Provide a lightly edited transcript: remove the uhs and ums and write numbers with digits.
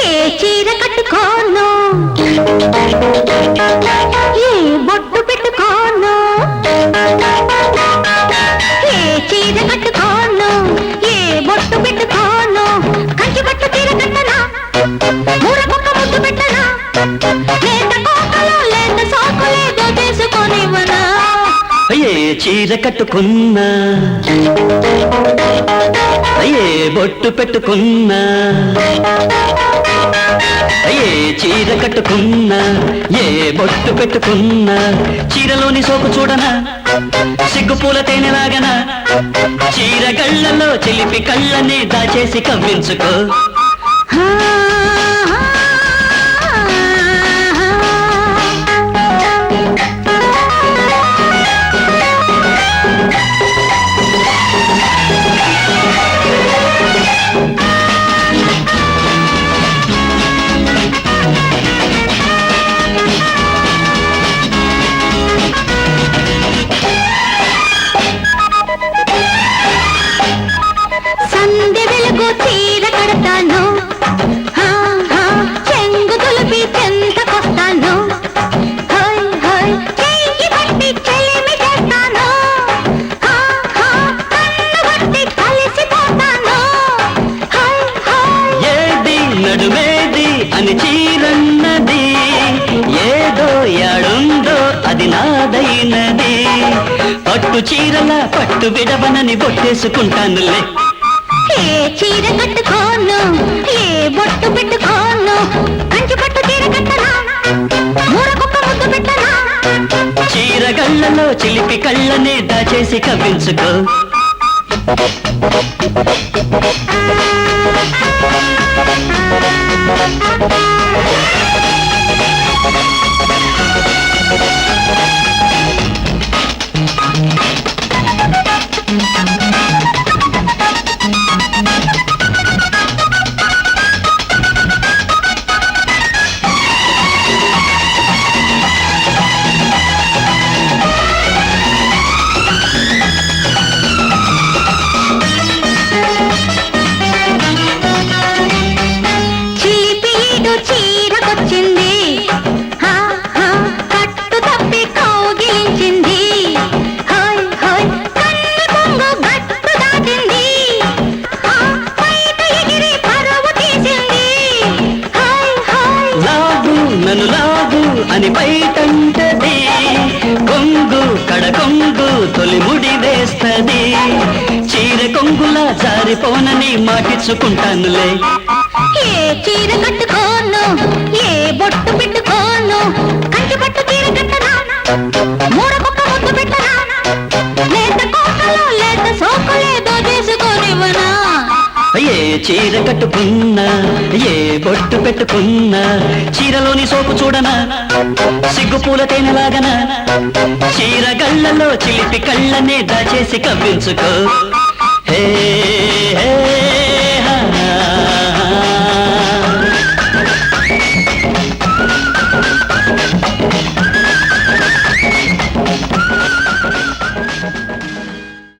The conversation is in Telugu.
ఏ చీర కట్టుకోను, ఏ బొట్టు పెట్టుకోను, ఏ చీర కట్టుకోను, ఏ బొట్టు పెట్టుకోను, కంచి పట్టు చీర కట్టనా, మూరకొక్క ముద్దు పెట్టనా, లేత కోకలో లేత సోకులేదో చేసుకొనివనా. ఏ చీర కట్టుకున్నా, ఏ బొట్టు పెట్టుకున్నా, ఏ చీర కట్టుకున్నా, ఏ బొట్టు పెట్టుకున్నా, చీరలోని సోకు చూడనా, సిగ్గుపూల తేనెలాగనా, చీర గళ్ళలో చిలిపి కళ్ళని దాచేసి కవ్వించుకో. సంధ్య వెలుగు చీర కడతాను, చెంగు తులిపి చెంతకొస్తాను, చెయ్యి పట్టి చెలిమి చేస్తాను, కన్ను బట్టి కలిసిపోతాను. ఏది నడుమేది అని చీరన్నది, ఏదో యాడుందో అది నాదైనది, పట్టు చీరల పట్టు విడవనని బొట్టేసుకుంటానులే. ఏ చీర కట్టుకోను, ఏ బొట్టు పెట్టుకోను, కంచి పట్టు చీర కట్టనా, మూరకొక్క ముద్దు పెట్టనా, చీర గళ్ళలో చిలిపి కళ్ళనే దాచేసి కవ్వించుకో. చీరకొచ్చింది, కట్టు తప్పి కౌగిలించింది, కన్ను కొంగు గట్టు దాటింది, పైట ఎగిరి పరువు తీసింది. లాగు నన్ను లాగు అని బయటంటది, కొంగు కడకొంగు తొలి ముడి వేస్తది, చీర కొంగులా జారిపోనని మాటిచ్చుకుంటానులే. ఏ చీర కట్టుకోను, ఏ బొట్టు పెట్టుకోను, కంచి పట్టు చీర కట్టనా, మూరకొక్క ముద్దు పెట్టనా, లేత కోకలో లేత సోకులేదో చేసుకొనివనా. ఏ చీర కట్టుకున్నా, ఏ బొట్టు పెట్టుకున్నా, చీరలోని సోపు చూడనా, సిగ్గుపూల తేనెలాగనా, చీర గళ్ళలో చిలిపి కళ్ళనే దాచేసి కవ్వించుకో. హే